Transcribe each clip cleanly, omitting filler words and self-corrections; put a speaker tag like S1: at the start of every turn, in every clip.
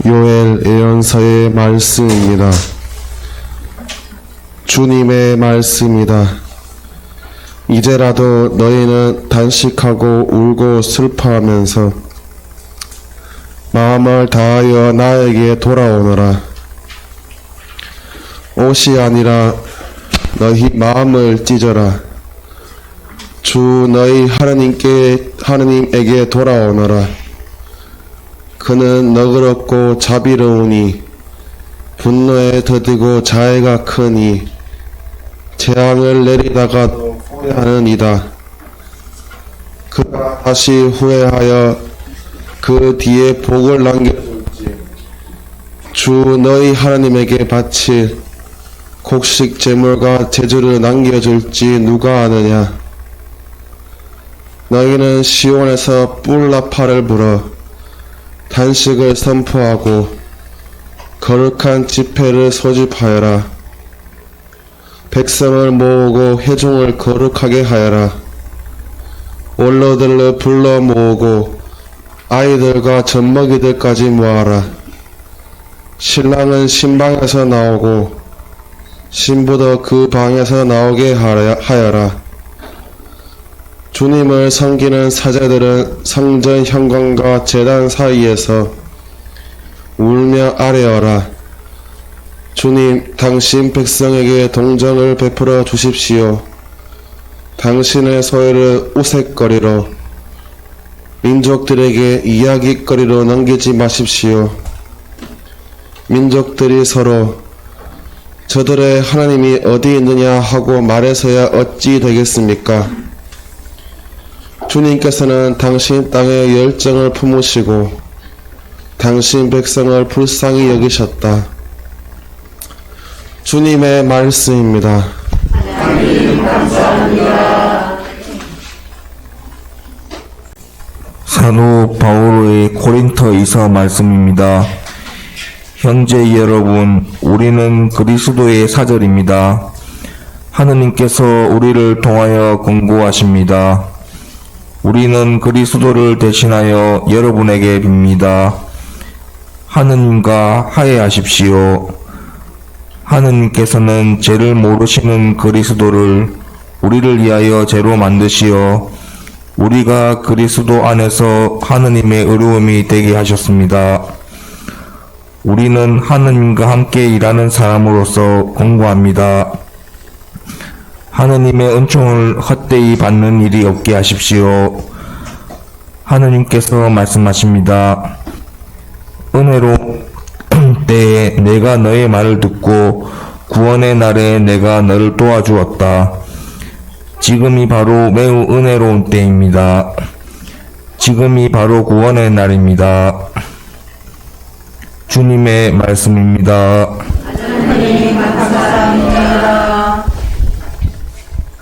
S1: 요엘 예언서의 말씀입니다. 주님의 말씀이다. 이제라도 너희는 단식하고 울고 슬퍼하면서 마음을 다하여 나에게 돌아오너라. 옷이 아니라 너희 마음을 찢어라. 주 너희 하느님에게 돌아오너라. 그는 너그럽고 자비로우니 분노에 더디고 자애가 크니 재앙을 내리다가 후회하는 이다. 그가 다시 후회하여 그 뒤에 복을 남겨줄지 주 너희 하나님에게 바칠 곡식 제물과 제주를 남겨줄지 누가 아느냐. 너희는 시온에서 뿔나팔을 불어 단식을 선포하고 거룩한 집회를 소집하여라. 백성을 모으고 회중을 거룩하게 하여라. 원로들을 불러 모으고 아이들과 젖먹이들까지 모아라. 신랑은 신방에서 나오고 신부도 그 방에서 나오게 하여라. 주님을 섬기는 사제들은 성전 현관과 제단 사이에서 울며 아뢰어라. 주님, 당신 백성에게 동정을 베풀어 주십시오. 당신의 소유를 우색거리로 민족들에게 이야깃거리로 넘기지 마십시오. 민족들이 서로 저들의 하나님이 어디 있느냐 하고 말해서야 어찌 되겠습니까? 주님께서는 당신 땅에 열정을 품으시고 당신 백성을 불쌍히 여기셨다. 주님의 말씀입니다.
S2: 하나님 감사합니다.
S3: 사도 바오로의 고린토이서 말씀입니다. 형제 여러분, 우리는 그리스도의 사절입니다. 하느님께서 우리를 통하여 권고하십니다. 우리는 그리스도를 대신하여 여러분에게 빕니다. 하느님과 화해하십시오. 하느님께서는 죄를 모르시는 그리스도를 우리를 위하여 죄로 만드시어 우리가 그리스도 안에서 하느님의 의로움이 되게 하셨습니다. 우리는 하느님과 함께 일하는 사람으로서 권고합니다. 하느님의 은총을 헛되이 받는 일이 없게 하십시오. 하느님께서 말씀하십니다. 은혜로운 때에 내가 너의 말을 듣고 구원의 날에 내가 너를 도와주었다. 지금이 바로 매우 은혜로운 때입니다. 지금이 바로 구원의 날입니다. 주님의 말씀입니다.
S2: 하나님 감사합니다.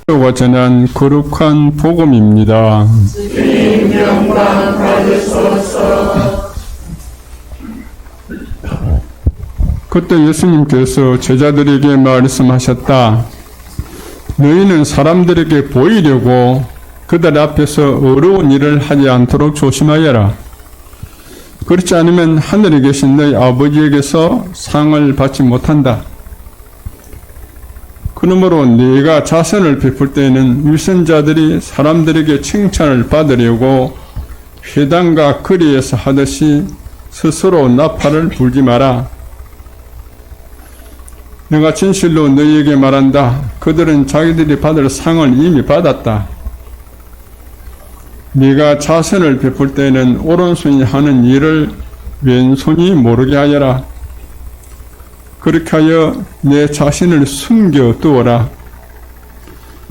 S4: 가 전한 거룩한 복음입니다.
S2: 주님 영광 받으소서.
S4: 그때 예수님께서 제자들에게 말씀하셨다. 너희는 사람들에게 보이려고 그들 앞에서 어려운 일을 하지 않도록 조심하여라. 그렇지 않으면 하늘에 계신 너희 아버지에게서 상을 받지 못한다. 그러므로 네가 자선을 베풀 때에는 위선자들이 사람들에게 칭찬을 받으려고 회당과 거리에서 하듯이 스스로 나팔을 불지 마라. 내가 진실로 너희에게 말한다. 그들은 자기들이 받을 상을 이미 받았다. 네가 자선을 베풀 때에는 오른손이 하는 일을 왼손이 모르게 하여라. 그렇게 하여 내 자신을 숨겨두어라.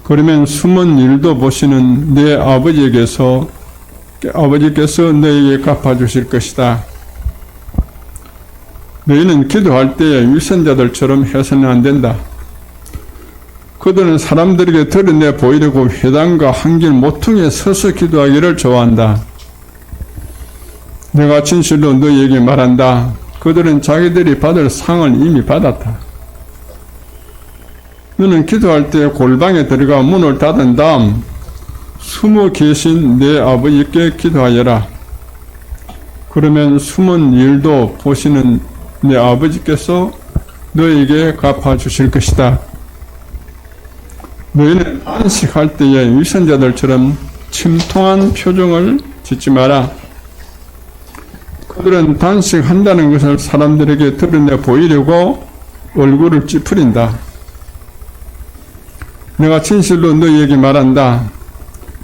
S4: 그러면 숨은 일도 보시는 내 아버지께서 너에게 갚아주실 것이다. 너희는 기도할 때에 위선자들처럼 해서는 안 된다. 그들은 사람들에게 드러내 보이려고 회당과 한길 모퉁이에 서서 기도하기를 좋아한다. 내가 진실로 너희에게 말한다. 그들은 자기들이 받을 상을 이미 받았다. 너는 기도할 때 골방에 들어가 문을 닫은 다음 숨어 계신 내 아버지께 기도하여라. 그러면 숨은 일도 보시는 내 아버지께서 너에게 갚아주실 것이다. 너희는 안식할 때에 위선자들처럼 침통한 표정을 짓지 마라. 그들은 단식한다는 것을 사람들에게 드러내 보이려고 얼굴을 찌푸린다. 내가 진실로 너희에게 말한다.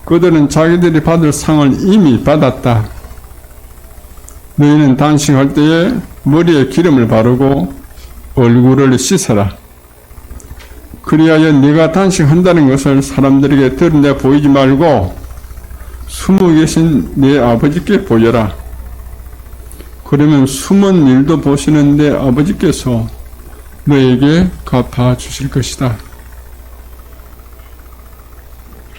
S4: 그들은 자기들이 받을 상을 이미 받았다. 너희는 단식할 때에 머리에 기름을 바르고 얼굴을 씻어라. 그리하여 네가 단식한다는 것을 사람들에게 드러내 보이지 말고 숨어 계신 네 아버지께 보여라. 그러면 숨은 일도 보시는 내 아버지께서 너에게 갚아주실 것이다.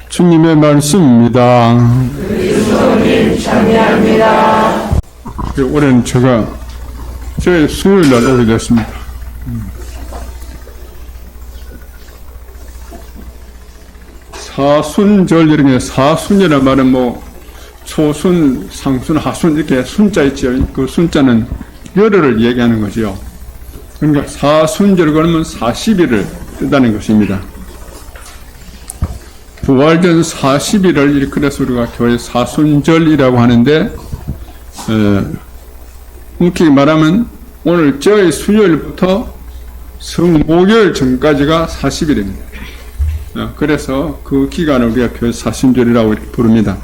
S4: 주님의 말씀입니다.
S2: 그리스도님 참여합니다.
S4: 올해는 제가 저의 수요일 날 오게 됐습니다. 사순절 이런 게 사순이라는 말은 뭐 초순, 상순, 하순 이렇게 순자 있죠. 그 순자는 열흘을 얘기하는 거죠. 그러니까 사순절 그러면 40일을 뜻하는 것입니다. 부활전 40일을 그래서 우리가 교회 사순절이라고 하는데 묵히게 말하면 오늘 저희 수요일부터 성목요일 전까지가 40일입니다. 그래서 그 기간을 우리가 교회 사순절이라고 부릅니다.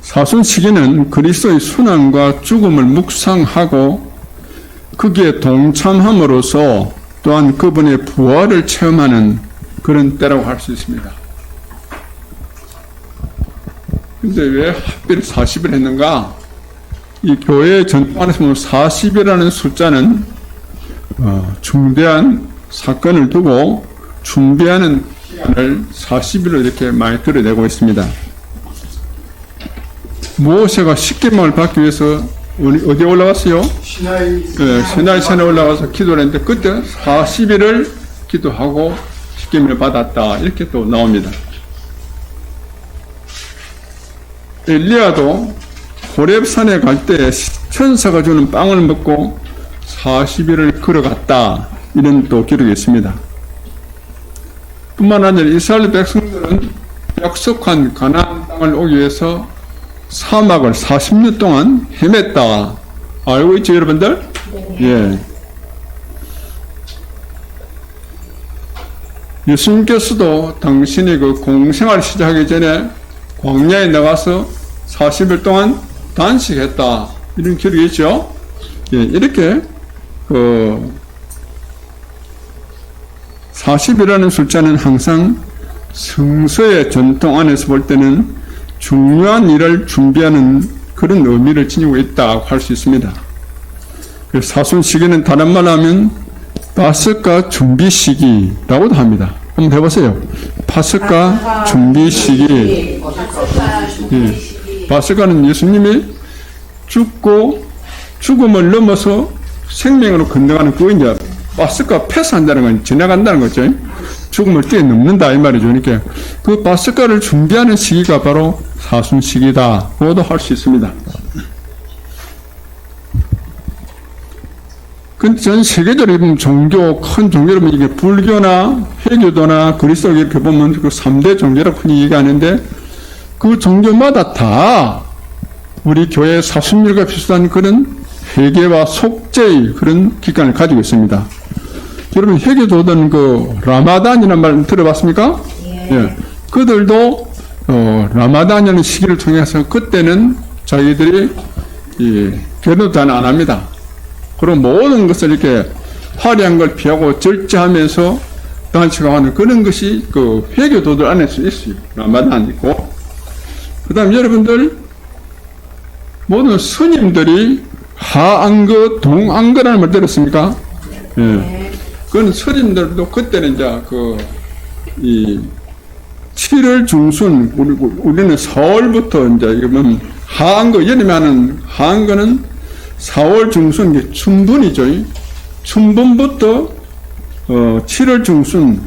S4: 사순 시기는 그리스도의 순환과 죽음을 묵상하고 거기에 동참함으로써 또한 그분의 부활을 체험하는 그런 때라고 할 수 있습니다. 근데 왜 하필 40일 했는가? 이 교회 전통 안에서 보면 40이라는 숫자는 중대한 사건을 두고 준비하는 기간을 40일로 이렇게 많이 드러내고 있습니다. 모세가 10계명을 받기 위해서 어디에 올라갔어요? 시나이산에 올라가서 기도를 했는데 그때 40일을 기도하고 10계명을 받았다. 이렇게 또 나옵니다. 엘리야도 호렙산에 갈 때 천사가 주는 빵을 먹고 40일을 걸어갔다. 이런 또 기록이 있습니다. 뿐만 아니라 이스라엘 백성들은 약속한 가나안 땅을 오기 위해서 사막을 40년 동안 헤맸다. 알고 있죠, 여러분들? 예. 예수님께서도 당신이 그 공생활 시작하기 전에 광야에 나가서 40일 동안 단식했다. 이런 기록이 있죠? 예, 이렇게, 40이라는 숫자는 항상 성서의 전통 안에서 볼 때는 중요한 일을 준비하는 그런 의미를 지니고 있다고 할 수 있습니다. 사순 시기는 다른 말로 하면 파스카 준비 시기라고도 합니다. 한번 해보세요. 파스카 준비 시기. 예. 파스카는 예수님이 죽고 죽음을 넘어서 생명으로 건너가는 그거 이제 파스카 패스한다는 건 지나간다는 거죠. 죽음을 뛰어넘는다 이 말이죠. 그러니까 그 파스카를 준비하는 시기가 바로 사순 시기다. 그것도 할 수 있습니다. 근데 전 세계적으로 보면 종교, 큰 종교를 보면 이게 불교나 회교도나 그리스도 이렇게 보면 그 3대 종교라고 흔히 얘기하는데 그 종교마다 다 우리 교회 사순절과 비슷한 그런 회개와 속죄의 그런 기간을 가지고 있습니다. 여러분 회개도든 그 라마단이라는 말 들어봤습니까? 예. 그들도 라마단이라는 시기를 통해서 그때는 자기들이 결혼도 안 합니다. 그럼 모든 것을 이렇게 화려한 걸 피하고 절제하면서 단식하는 그런 것이 그 회교도들 안에서 있어요. 라마단 있고. 그 다음 여러분들 모든 스님들이 하안거, 동안거라는 말 들었습니까? 예. 그건 스님들도 그때는 이제 이 7월 중순, 우리는 4월부터 이제 이러면 하안거, 여름에 하는 하안거는 4월 중순, 이게 춘분이죠. 춘분부터 7월 중순까지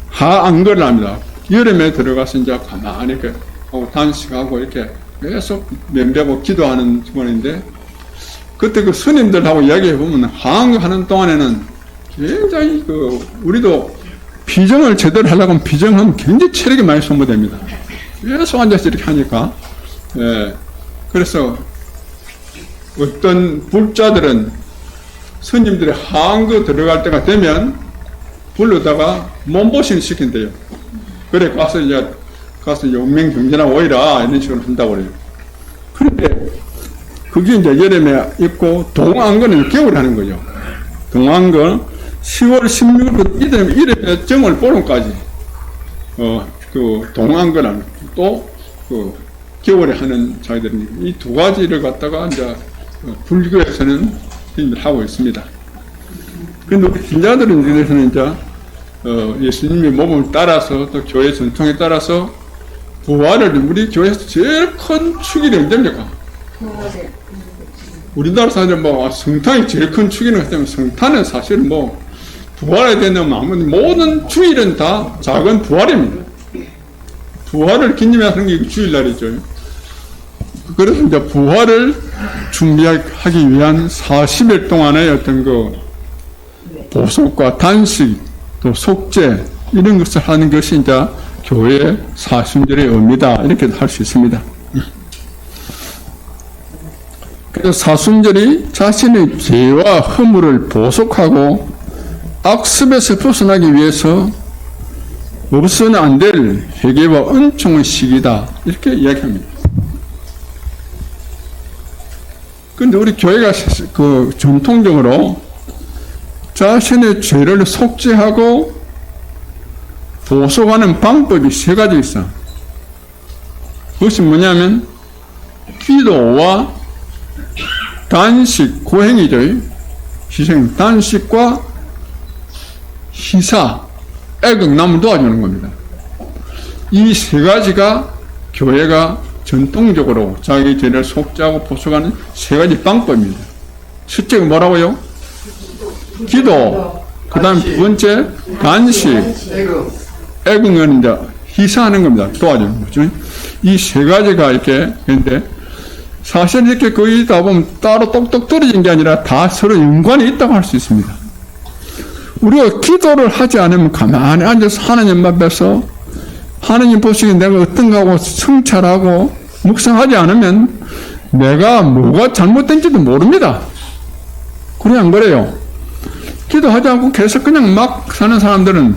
S4: 하안거를 합니다. 여름에 들어가서 이제 가만히 하고 단식하고 이렇게 계속 면배하고 기도하는 주번인데 그때 그 스님들하고 이야기해 보면 항하는 동안에는 굉장히 우리도 비정을 제대로 하려고 하면 비정하면 굉장히 체력이 많이 소모됩니다. 계속 앉아서 이렇게 하니까. 예. 그래서 어떤 불자들은 스님들이 항구 들어갈 때가 되면 불러다가 몸보신 시킨대요. 그래 가서 용맹정진하 오이라 이런 식으로 한다고 그래요. 그런데 그게 이제 여름에 있고 동안건은 겨울에 하는 거죠. 동안건 10월 16일 이름에 정월 보름까지 그 동안건은 또 그 겨울에 하는 자기들은 이 두 가지를 갖다가 이제 불교에서는 하고 있습니다. 그런데 우리 신자들은 이래서는 이제 예수님의 몸을 따라서 또 교회 전통에 따라서 부활을 우리 교회에서 제일 큰 축일이 언제입니까? 우리나라 사람들 뭐 성탄이 제일 큰 축일은 하지만 성탄은 사실 뭐 부활에 대한 모든 주일은 다 작은 부활입니다. 부활을 기념하는 게 주일날이죠. 그래서 이제 부활을 준비하기 위한 40일 동안의 어떤 그 보석과 단식 또 속죄 이런 것을 하는 것이 이제 교회의 사순절의 의미다 이렇게 할 수 있습니다. 그래서 사순절이 자신의 죄와 허물을 보속하고 악습에서 벗어나기 위해서 없어서는 안 될 회개와 은총의 시기다 이렇게 이야기합니다. 그런데 우리 교회가 그 전통적으로 자신의 죄를 속죄하고 보속하는 방법이 세 가지 있어. 그것이 뭐냐면 기도와 단식, 고행이죠. 희생, 단식과 희사, 애극남을 도와주는 겁니다. 이 세 가지가 교회가 전통적으로 자기 죄를 속죄하고 보속하는 세 가지 방법입니다. 첫째가 뭐라고요? 기도, 그 다음 두 번째 단식, 애극은 이제 희사하는 겁니다. 도와주는 거죠. 이 세 가지가 이렇게 있는데 사실 이렇게 거의 다 보면 따로 똑똑 떨어진 게 아니라 다 서로 연관이 있다고 할 수 있습니다. 우리가 기도를 하지 않으면 가만히 앉아서 하나님 앞에서 하나님 보시기에 내가 어떤가 하고 성찰하고 묵상하지 않으면 내가 뭐가 잘못된지도 모릅니다. 그래 안 그래요? 기도하지 않고 계속 그냥 막 사는 사람들은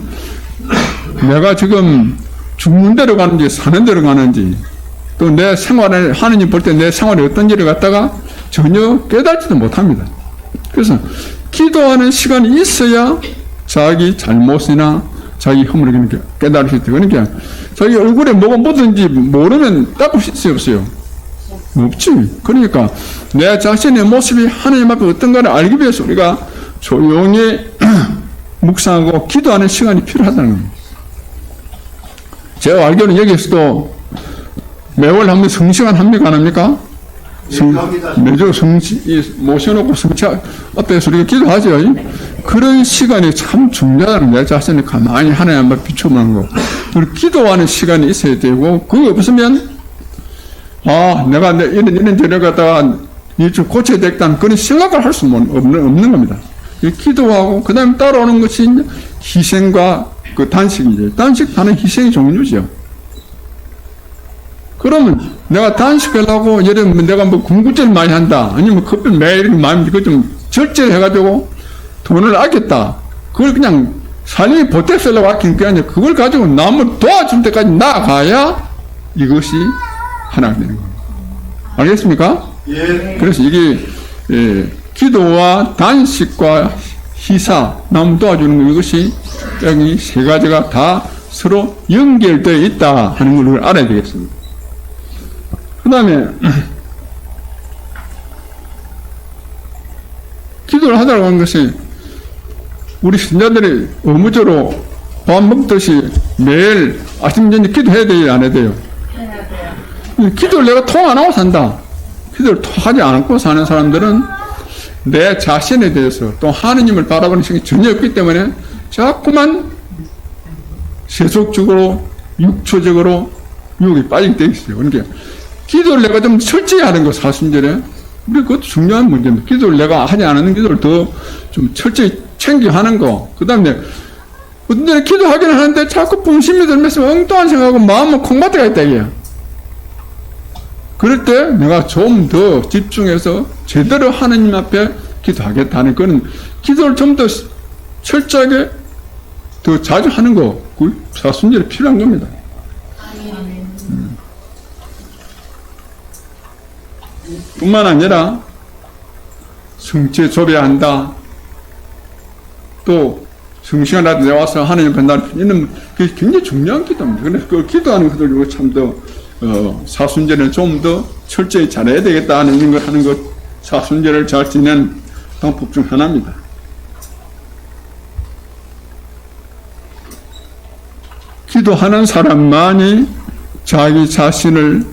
S4: 내가 지금 죽는 대로 가는지 사는 대로 가는지 또 내 생활을 하느님 볼 때 내 생활이 어떤지를 갖다가 전혀 깨닫지도 못합니다. 그래서 기도하는 시간이 있어야 자기 잘못이나 자기 허물을 깨달을 수 있다. 그러니까 자기 얼굴에 뭐가 묻은지 모르면 닦을 수 없어요. 없지. 그러니까 내 자신의 모습이 하나님 앞에 어떤가를 알기 위해서 우리가 조용히 묵상하고 기도하는 시간이 필요하다는 겁니다. 제가 알기로는 여기에서도 매월 한 번 성시간 합니까? 안 합니까? 매주 모셔놓고 성치 앞에서 우리가 기도하죠. 그런 시간이 참 중요하다는 내 자신을 가만히 하나님 앞에 비춰보는 거. 그리고 기도하는 시간이 있어야 되고, 그거 없으면, 내가 이런 죄를 갖다가 좀 고쳐야 되겠다는 그런 생각을 할 수 없는 겁니다. 기도하고, 그 다음에 따라오는 것이 희생과 그 단식이죠. 단식하는 희생의 종류죠. 그러면 내가 단식하려고 예를 들면 내가 뭐 군것질 많이 한다 아니면 커피 매일 많이 그거 좀 절제해가지고 돈을 아꼈다 그걸 그냥 살림이 보태 쓰려고 아끼는 게 아니라 그걸 가지고 남을 도와줄 때까지 나아가야 이것이 하나가 되는 겁니다. 알겠습니까? 예. 그래서 이게 기도와 단식과 희사 남 도와주는 것 이것이 여기 세 가지가 다 서로 연결되어 있다 하는 걸 알아야 되겠습니다. 그 다음에 기도를 하다고 하는 것이 우리 신자들이 의무적으로 밥 먹듯이 매일 아침 저녁 기도해야 돼요? 안 해야 돼요? 기도를 내가 통 안 하고 산다. 기도를 하지 않고 사는 사람들은 내 자신에 대해서 또 하느님을 바라보는 시간이 전혀 없기 때문에 자꾸만 세속적으로 육초적으로 유혹에 빠지게 돼 있어요. 그러니까 기도를 내가 좀 철저히 하는 거, 사순절에. 우리 그것도 중요한 문제입니다. 기도를 내가 하지 않는 기도를 더 좀 철저히 챙겨 하는 거. 그 다음에 어떤 때는 기도하기는 하는데 자꾸 분심이 들면서 엉뚱한 생각하고 마음은 콩밭에가 있다, 이게. 그럴 때 내가 좀 더 집중해서 제대로 하나님 앞에 기도하겠다는 그런 기도를 좀 더 철저하게 더 자주 하는 거, 그 사순절에 필요한 겁니다. 뿐만 아니라 성취에 좁아야 한다. 또 성시간이라도 내와서 하나님 앞에 날 이는 그게 굉장히 중요한 기도입니다. 그래서 그 기도하는 것들 참 더 사순절에 좀 더 철저히 잘해야 되겠다는 이런 걸 하는 것, 사순절을 잘 지내는 방법 중 하나입니다. 기도하는 사람만이 자기 자신을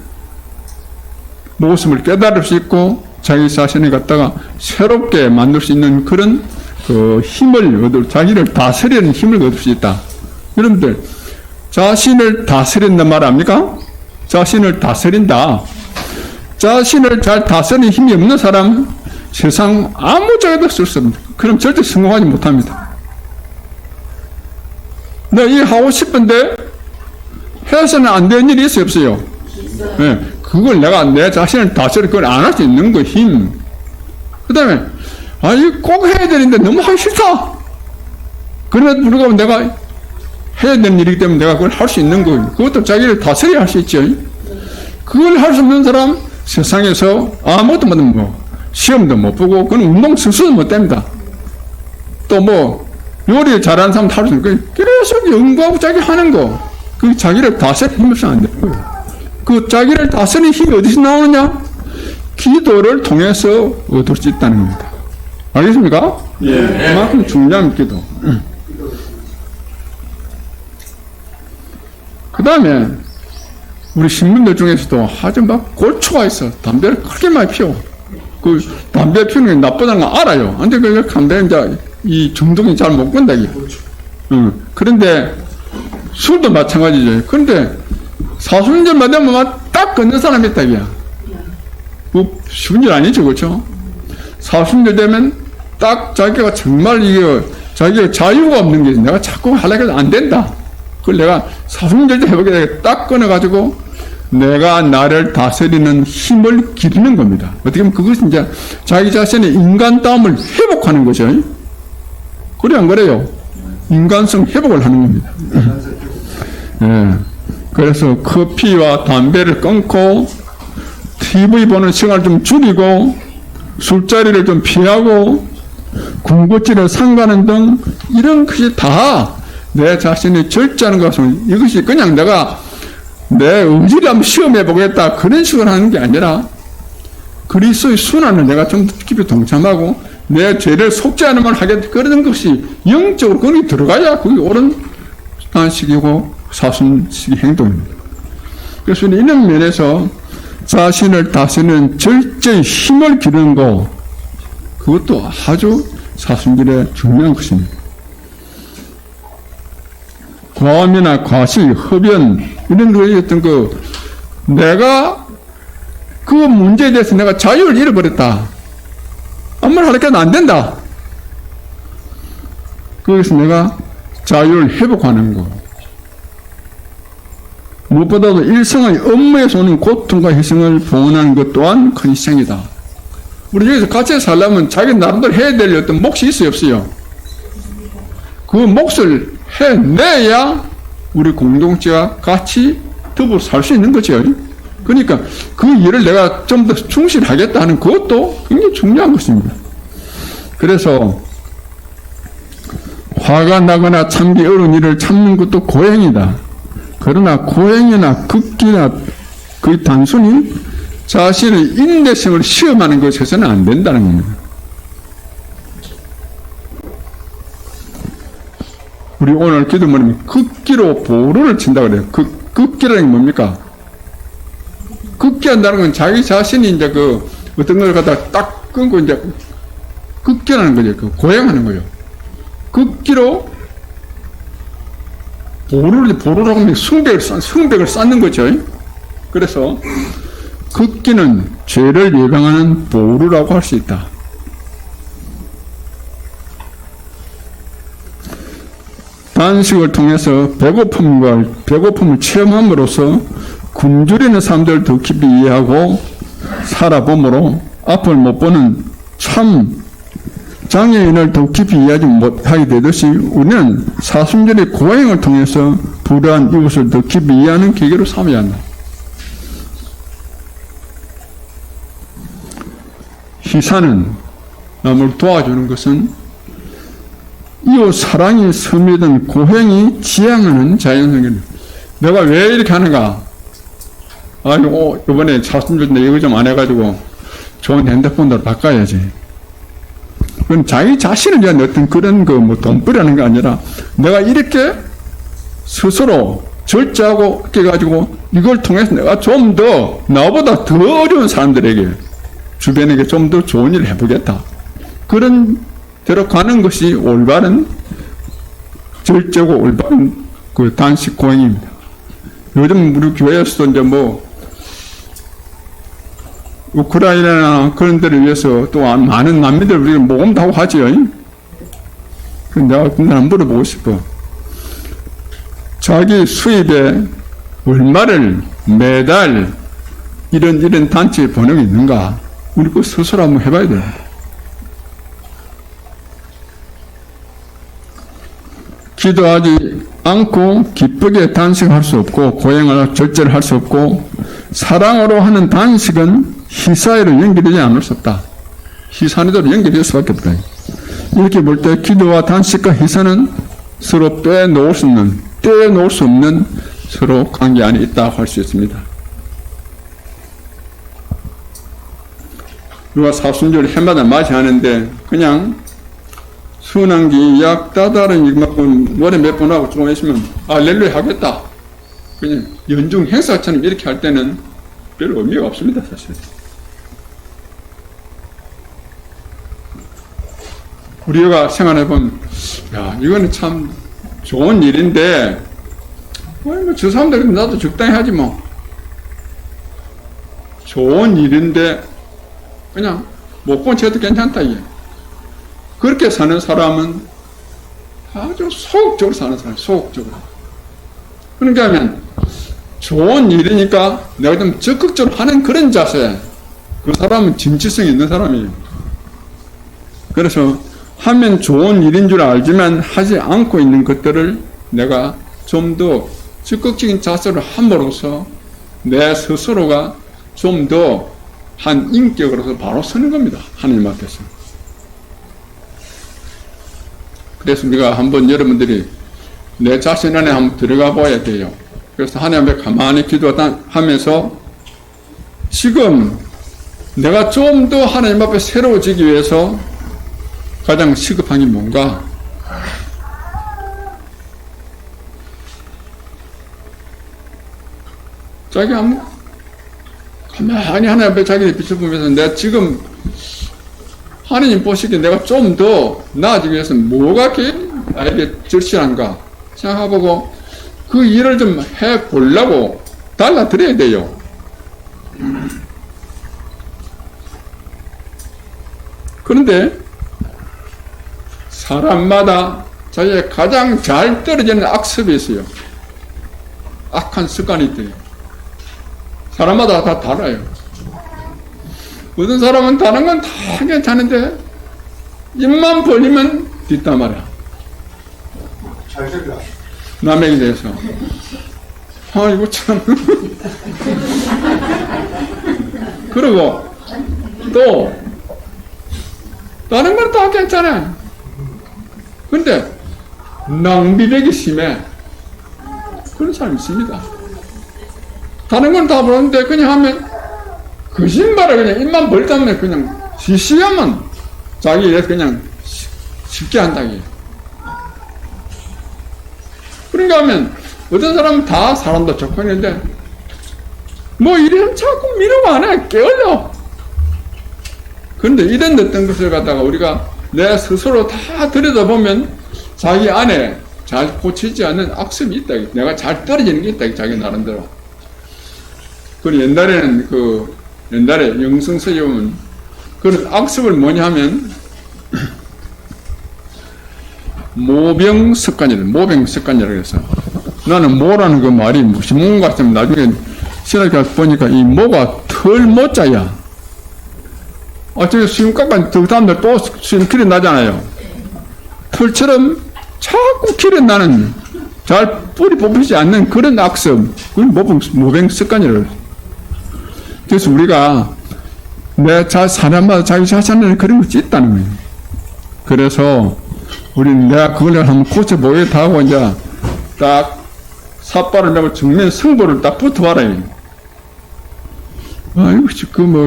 S4: 모습을 깨달을 수 있고 자기 자신을 갖다가 새롭게 만들 수 있는 그런 그 힘을 얻을, 자기를 다스리는 힘을 얻을 수 있다. 여러분들, 자신을 다스린단 말 압니까? 자신을 다스린다. 자신을 잘 다스리는 힘이 없는 사람은 세상 아무 자에도 쓸 수 없습니다. 그럼 절대 성공하지 못합니다. 내가 이 하고 싶은데 해서는 안 되는 일이 있어요, 없어요? 네, 그걸 내가 내 자신을 다스려 그걸 안 할 수 있는 거, 힘. 그 다음에 이거 꼭 해야 되는데 너무 하기 싫다. 그럼에도 불구하고 내가 해야 되는 일이기 때문에 내가 그걸 할 수 있는 거. 그것도 자기를 다스려야 할 수 있죠. 그걸 할 수 없는 사람 세상에서 아무것도 못하면 뭐 시험도 못 보고 그건 운동 선수도 못 됩니다. 또 뭐 요리 잘하는 사람도 할 수 있는 거. 계속 연구하고 자기 하는 거. 그 자기를 다스리는 힘이 없으면 안 되는 거예요. 그 자기를 다스리는 힘이 어디서 나오느냐? 기도를 통해서 얻을 수 있다는 겁니다. 알겠습니까? 예. 그만큼 중요한 기도. 그 다음에 우리 신분들 중에서도 아주 막 골초가 있어. 담배를 크게 많이 피워. 그 담배 피우는 게 나쁘다는 거 알아요. 근데 그 담배 이제 이 중독이 잘 못 건다 이게. 그런데 술도 마찬가지죠. 그런데 사순절만 되면 딱 끊는 사람이 있다 이게. 뭐 쉬운 일 아니죠, 그렇죠? 사순절 되면 딱 자기가 정말 이게 자기가 자유가 없는 게 내가 자꾸 하려고 해도 안 된다. 그걸 내가 사순절 때 해보게 딱 끊어가지고 내가 나를 다스리는 힘을 기르는 겁니다. 어떻게 보면 그것은 이제 자기 자신의 인간다움을 회복하는 거죠. 그래 안 그래요? 인간성 회복을 하는 겁니다. 예. 그래서 커피와 담배를 끊고 TV 보는 시간을 좀 줄이고 술자리를 좀 피하고 군것질을 삼가는 등 이런 것이 다 내 자신이 절제하는 것은 이것이 그냥 내가 내 의지를 한번 시험해 보겠다 그런 식으로 하는 게 아니라 그리스도의 순환을 내가 좀 깊이 동참하고 내 죄를 속지 않으면 하겠다 그런 것이 영적으로 거기 들어가야 그게 옳은 안식이고 사순식의 행동입니다. 그래서 이런 면에서 자신을 다스리는 절제의 힘을 기르는 것 그것도 아주 사순절에 중요한 것입니다. 과음이나 과실, 흡연 이런 거에 어떤 내가 그 문제에 대해서 내가 자유를 잃어버렸다. 아무 말 하니까 안 된다. 그래서 내가 자유를 회복하는 거. 무엇보다도 일생의 업무에서 오는 고통과 희생을 봉헌하는 것 또한 큰 희생이다. 우리 여기서 같이 살려면 자기 나름대로 해야 될 어떤 몫이 있어요, 없어요? 그 몫을 해내야 우리 공동체가 같이 더불어 살 수 있는 거죠. 그러니까 그 일을 내가 좀 더 충실하겠다 하는 그것도 굉장히 중요한 것입니다. 그래서 화가 나거나 참기 어려운 일을 참는 것도 고행이다. 그러나 고행이나 극기나 그 단순히 자신의 인내심을 시험하는 것에서는 안 된다는 겁니다. 우리 오늘 기도문은 극기로 보루를 친다 그래요. 극기라는 게 뭡니까? 극기한다는 건 자기 자신이 이제 어떤 걸 갖다 딱 끊고 이제 극기라는 거죠. 고행하는 거죠. 극기로 보루라고 하면 성벽을 쌓는 거죠. 그래서 걷기는 죄를 예방하는 보루라고 할 수 있다. 단식을 통해서 배고픔을 체험함으로써 굶주리는 사람들을 더 깊이 이해하고 살아봄으로 앞을 못 보는 참 장애인을 더 깊이 이해하지 못하게 되듯이 우리는 사순절의 고행을 통해서 불우한 이웃을 더 깊이 이해하는 계기로 삼아야 한다. 희사는 남을 도와주는 것은 이웃 사랑이 스며든 고행이 지향하는 자연성입니다. 내가 왜 이렇게 하는가? 아이고, 이번에 사순절 때 이거 좀 안 해가지고 좋은 핸드폰으로 바꿔야지. 그건 자기 자신을 위한 어떤 그런 돈벌이라는 게 아니라 내가 이렇게 스스로 절제하고 이렇게 가지고 이걸 통해서 내가 좀 더 나보다 더 어려운 사람들에게 주변에게 좀 더 좋은 일을 해보겠다. 그런 대로 가는 것이 올바른 절제고 올바른 그 단식 고행입니다. 요즘 우리 교회에서도 이제 우크라이나나 그런 데를 위해서 또 많은 난민들 우리가 모금도 하고 하지요. 내가 한번 물어보고 싶어. 자기 수입에 얼마를 매달 이런 단체에 번역이 있는가? 우리 그 스스로 한번 해봐야 돼요. 기도하지 않고 기쁘게 단식할 수 없고 고행을 절제를 할 수 없고 사랑으로 하는 단식은 희사에로 연결되지 않을 수 없다. 희사에도 연결될 수밖에 없다. 이렇게 볼 때 기도와 단식과 희사는 서로 떼어놓을 수 없는 서로 관계 안에 있다고 할 수 있습니다. 누가 사순절 해마다 맞이하는데 그냥 순환기 약 따다른 이만큼 노래 몇 번 하고 조금 있으면 할렐루야 하겠다. 그냥 연중 행사처럼 이렇게 할 때는 별 의미가 없습니다, 사실. 우리가 생각해보면, 야, 이거는 참 좋은 일인데, 저 사람들 나도 적당히 하지 뭐. 좋은 일인데, 그냥 못 본 채도 괜찮다, 이게. 그렇게 사는 사람은 아주 소극적으로 사는 사람, 소극적으로. 그러니까 하면, 좋은 일이니까 내가 좀 적극적으로 하는 그런 자세. 그 사람은 진취성이 있는 사람이에요. 그래서 하면 좋은 일인 줄 알지만 하지 않고 있는 것들을 내가 좀 더 적극적인 자세로 함으로써 내 스스로가 좀 더 한 인격으로서 바로 서는 겁니다. 하나님 앞에서. 그래서 우리가 한번 여러분들이 내 자신 안에 한번 들어가 봐야 돼요. 그래서 하나님 앞에 가만히 기도하면서 지금 내가 좀 더 하나님 앞에 새로워지기 위해서 가장 시급한 게 뭔가? 자기 한번 가만히 하나님 앞에 자기를 비춰보면서 내가 지금 하나님 보시기에 내가 좀 더 나아지기 위해서 뭐가 나에게 절실한가 생각해보고 그 일을 좀 해보려고 달라드려야 돼요. 그런데 사람마다 자기가 가장 잘 떨어지는 악습이 있어요. 악한 습관이 있대요. 사람마다 다 달라요. 어떤 사람은 다른 건 다 괜찮은데 입만 벌리면 뒷담 말이야. 남에게 대해서. 이거 참. 그리고 또 다른 건 다 괜찮아. 근데 낭비력이 심해. 그런 사람이 있습니다. 다른 건 다 보는데 그냥 하면 거짓말을 그냥 입만 벌다면 그냥 시시하면 자기 일에서 그냥 쉽게 한다기. 그런가 하면 어떤 사람은 다 사람도 좋고 있는데 뭐 이래서 자꾸 미루고 안 해. 깨어려. 그런데 이런 어떤 것을 갖다가 우리가 내 스스로 다 들여다보면 자기 안에 잘 고치지 않는 악습이 있다. 내가 잘 떨어지는 게 있다. 자기 나름대로. 그 옛날에 영성서에 보면 그런 악습을 뭐냐 하면 모병 습관이라고 해서 나는 모라는 그 말이 무슨 뭔가 같으면 나중에 신학교 보니까 이 모가 털 모자야. 어차피 수염 깎아 그 다음날 또 수염 길이 나잖아요. 털처럼 자꾸 길이 나는 잘 뿌리 뽑히지 않는 그런 악습, 그건 모병 습관이라고 해요. 그래서 우리가 사람마다 자기 자신을 그런 것이 있다는 거예요. 그래서 우리는 내가 그걸 한번 고쳐보겠다 하고 이제 딱 삿발을 내고 정면 승부를 딱 붙어봐라. 아이고,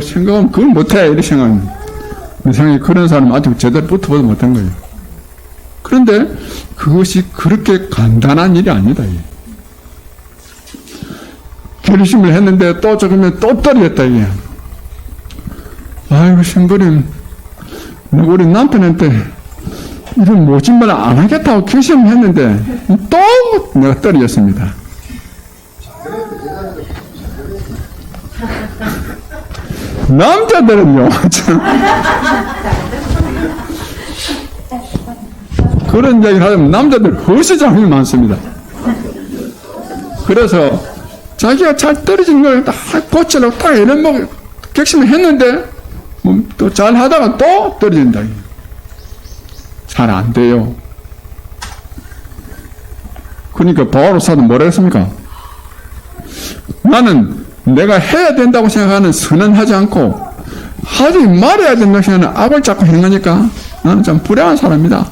S4: 생각하면 그걸 못해. 이렇게 생각하면. 내 생각에 그런 사람 아직 제대로 붙어보지 못한 거예요. 그런데 그것이 그렇게 간단한 일이 아니다. 결심을 했는데 또 조금면 또 떨어졌다. 아이고, 신부님, 우리 남편한테 이런 모진말 안 하겠다고 결심을 했는데 또 내가 떨어졌습니다. 남자들은요, 참. 그런 얘기를 하면 남자들 허시장이 많습니다. 그래서 자기가 잘 떨어진 걸 다 고치려고 딱 이런 결심을 했는데 또 잘 하다가 또 떨어진다. 잘 안 돼요. 그러니까 바오로 사도 뭐라 했습니까? 나는 내가 해야 된다고 생각하는 선은 하지 않고 하지 말아야 된다고 생각하는 악을 자꾸 행하니까 나는 참 불행한 사람이다.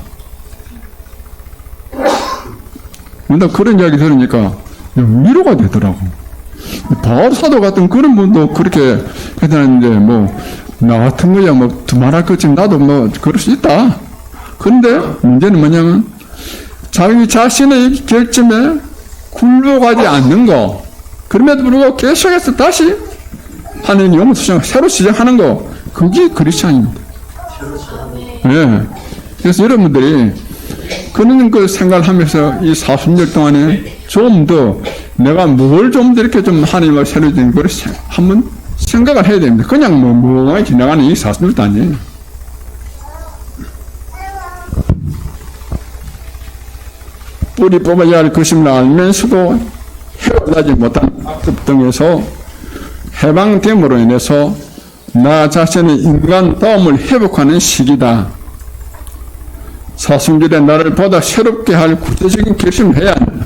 S4: 근데 그런 이야기 들으니까 위로가 되더라고. 바울 사도 같은 그런 분도 그렇게 해다는데 나 같은 거야 두말할 것처럼 나도 그럴 수 있다. 근데 문제는 뭐냐면 자기 자신의 결점에 굴복하지 않는 거, 그럼에도 불구하고 계속해서 다시 하나님 영성을 새로 시작하는 거, 그게 크리스찬입니다. 예. 그래서 여러분들이 그런 그 생각을 하면서 이 40년 동안에 좀 더 내가 뭘 좀 더 이렇게 좀 하나님을 새로 지은 걸 한번 생각을 해야 됩니다. 그냥 멍하게 지나가는 이 40년도 아니에요. 뿌리 뽑아야 할 것임을 알면서도 해결하지 못한 악습 등에서 해방됨으로 인해서 나 자신의 인간다움을 회복하는 시기다. 사순절에 나를 보다 새롭게 할 구체적인 결심을 해야 한다.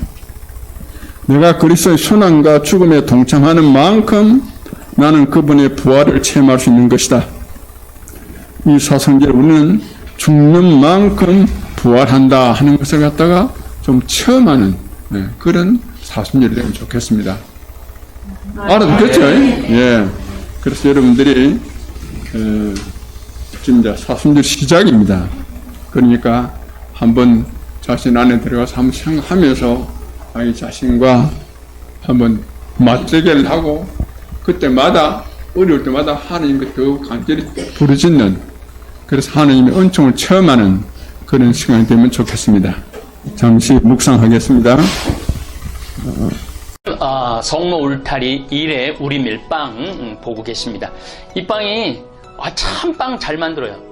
S4: 내가 그리스도의 순환과 죽음에 동참하는 만큼 나는 그분의 부활을 체험할 수 있는 것이다. 이 사순절 우리는 죽는 만큼 부활한다 하는 것을 갖다가 좀 체험하는 그런 사순절이 되면 좋겠습니다. 알아듣겠죠? 예. 그래서 여러분들이 지금 이제 사순절 시작입니다. 그러니까 한번 자신 안에 들어가서 한번 생각하면서 자기 자신과 한번 맞대결을 하고 그때마다 어려울 때마다 하나님께 더욱 간절히 부르짖는, 그래서 하나님의 은총을 체험하는 그런 시간이 되면 좋겠습니다. 잠시 묵상하겠습니다.
S2: 성모 울타리 1회 우리 밀빵 보고 계십니다. 이 빵이 참 빵 잘 만들어요.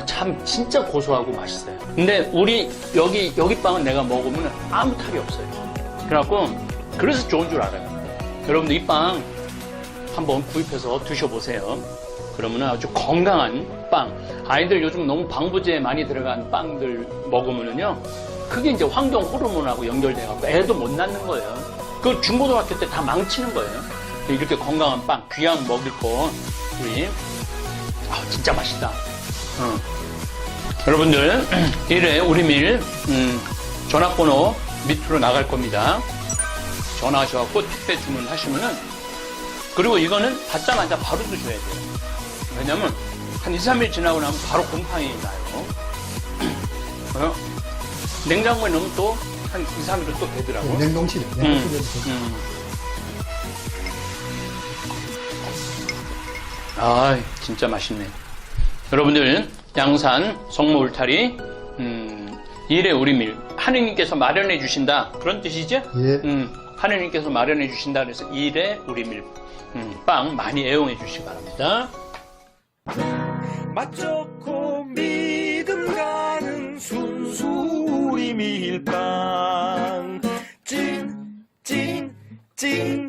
S2: 참 진짜 고소하고 맛있어요. 근데 우리 여기 빵은 내가 먹으면 아무 탈이 없어요. 그래서 좋은 줄 알아요. 여러분들 이 빵 한번 구입해서 드셔보세요. 그러면 아주 건강한 빵. 아이들 요즘 너무 방부제 많이 들어간 빵들 먹으면은요, 그게 이제 환경 호르몬하고 연결돼갖고 애도 못 낳는 거예요. 그 중고등학교 때 다 망치는 거예요. 이렇게 건강한 빵, 귀한 먹을 거, 우리 진짜 맛있다. 여러분들 1회 우리밀 전화번호 밑으로 나갈 겁니다. 전화하셔갖고 택배 주문하시면은, 그리고 이거는 받자마자 바로 드셔야 돼요. 왜냐면 한 2, 3일 지나고 나면 바로 곰팡이 나요. 냉장고에 넣으면 또 한 2, 3일은 또 되더라고.
S5: 냉동실에.
S2: 진짜 맛있네. 여러분들 양산 성모 울타리 1회 우리밀 하느님께서 마련해 주신다, 그런 뜻이죠?
S5: 예.
S2: 하느님께서 마련해 주신다 그래서 일에 우리 밀빵 많이 애용해 주시기 바랍니다.
S5: 맛 좋고 믿음 가는 순수 우리 밀빵 찐